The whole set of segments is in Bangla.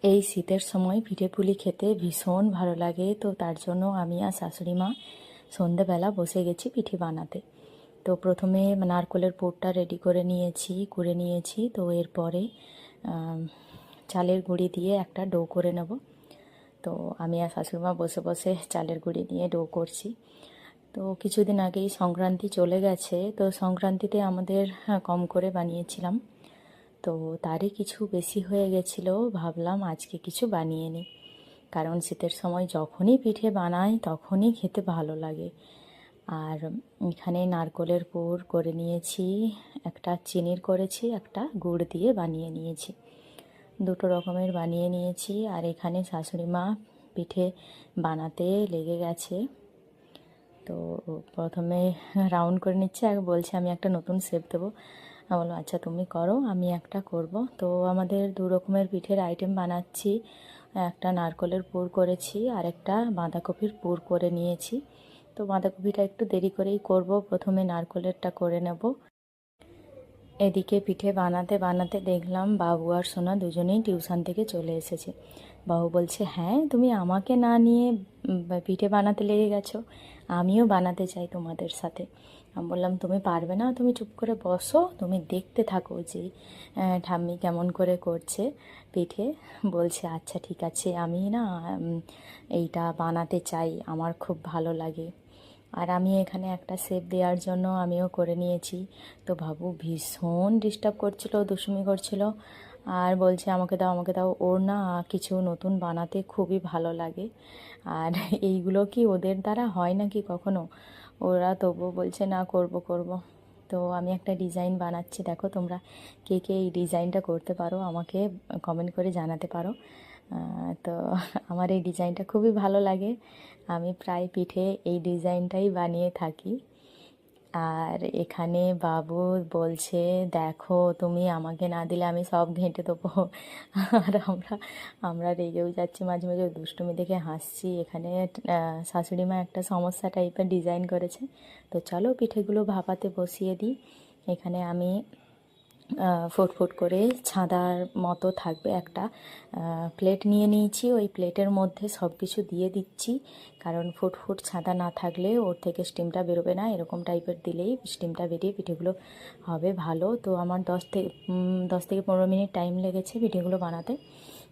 এই শীতের সময় পিঠে পুলি খেতে ভীষণ ভালো লাগে। তো তার জন্য আমি আর শাশুড়ি মা সন্ধেবেলা বসে গেছি পিঠে বানাতে। তো প্রথমে নারকেলের পুরটা রেডি করে নিয়েছি, কুড়ে নিয়েছি। তো এরপরে চালের গুঁড়ি দিয়ে একটা ডো করে নেব। তো আমি আর শাশুড়ি মা বসে বসে চালের গুঁড়ি নিয়ে ডো করছি। তো কিছুদিন আগেই সংক্রান্তি চলে গেছে, তো সংক্রান্তিতে আমাদের কম করে বানিয়েছিলাম। তো তারই কিছু বেশি হয়ে গেছিলো, ভাবলাম আজকে কিছু বানিয়ে নিই। কারণ শীতের সময় যখনই পিঠে বানাই তখনই খেতে ভালো লাগে। আর এখানে নারকেলের পুর করে নিয়েছি, একটা চিনির করেছি, একটা গুড় দিয়ে বানিয়ে নিয়েছি। দুটো রকমের বানিয়ে নিয়েছি। আর এখানে শাশুড়ি মা পিঠে বানাতে লেগে গেছে। তো প্রথমে রাউন্ড করে নিচ্ছে, আর বলছে আমি একটা নতুন শেপ দেবো। আমি বললাম আচ্ছা তুমি করো, আমি একটা করব। তো আমাদের দু রকমের পিঠের আইটেম বানাচ্ছি। একটা নারকেলের পুর করেছি, আর একটা বাঁধাকপির পুর করে নিয়েছি। তো বাঁধাকপিটা একটু দেরি করেই করব, প্রথমে নারকেলেরটা করে নেব। এদিকে পিঠে বানাতে বানাতে দেখলাম বাবু আর সোনা দুজনেই টিউশন থেকে চলে এসেছে। বাবু বলছে হ্যাঁ তুমি আমাকে না নিয়ে পিঠে বানাতে লেগে গেছো, আমিও বানাতে চাই তোমাদের সাথে। আমি বললাম তুমি পারবে না, তুমি চুপ করে বসো, তুমি দেখতে থাকো যে ঠাম্মি কেমন করে করছে পিঠে। বলছে আচ্ছা ঠিক আছে, আমি না এইটা বানাতে চাই, আমার খুব ভালো লাগে। আর আমি এখানে একটা শেপ দেওয়ার জন্য আমিও করে নিয়েছি। তো বাবু ভীষণ ডিস্টার্ব করছিল, দুষ্টুমি করছিল, আর বলছে আমাকে দাও আমাকে দাও। ওর না কিছু নতুন বানাতে খুবই ভালো লাগে। আর এইগুলো কি ওদের দ্বারা হয় নাকি কখনো, ওরা তবুও বলছে না করব করব। তো আমি একটা ডিজাইন বানাচ্ছি, দেখো তোমরা কে কে এই ডিজাইনটা করতে পারো আমাকে কমেন্ট করে জানাতে পারো। তো আমার এই ডিজাইনটা খুবই ভালো লাগে, আমি প্রায় পিঠে এই ডিজাইনটাই বানিয়ে থাকি। আর এখানে বাবু বলছে দেখো তুমি আমাকে না দিলে আমি সব ঘেঁটে দেবো। আর আমরা রেগেও যাচ্ছি, মাঝে মাঝে দুষ্টুমি দেখে হাসছি। এখানে শাশুড়ি মা একটা সমস্যা টাইপের ডিজাইন করেছে। তো চলো পিঠেগুলো ভাপাতে বসিয়ে দিই। এখানে আমি ফুট ফুট করে ছাদার মতো থাকবে একটা প্লেট নিয়ে নিয়েছি। ওই প্লেটের মধ্যে সব কিছু দিয়ে দিচ্ছি, কারণ ফুট ফুট ছাদা না থাকলে ওর থেকে স্টিমটা বেরোবে না। এরকম টাইপের দিলেই স্টিমটা বেরিয়ে পিঠেগুলো হবে ভালো। তো আমার 10 থেকে 15 মিনিট টাইম লেগেছে পিঠেগুলো বানাতে।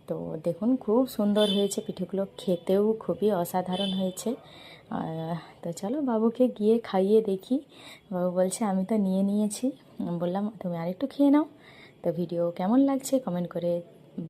তো দেখুন খুব সুন্দর হয়েছে পিঠেগুলো, খেতেও খুবই অসাধারণ হয়েছে। তো চলো বাবুকে গিয়ে খাইয়ে দেখি। বাবু বলছে আমি তো নিয়ে নিয়েছি। বললাম তুমি আরেকটু খেয়ে নাও। তো ভিডিও কেমন লাগছে কমেন্ট করে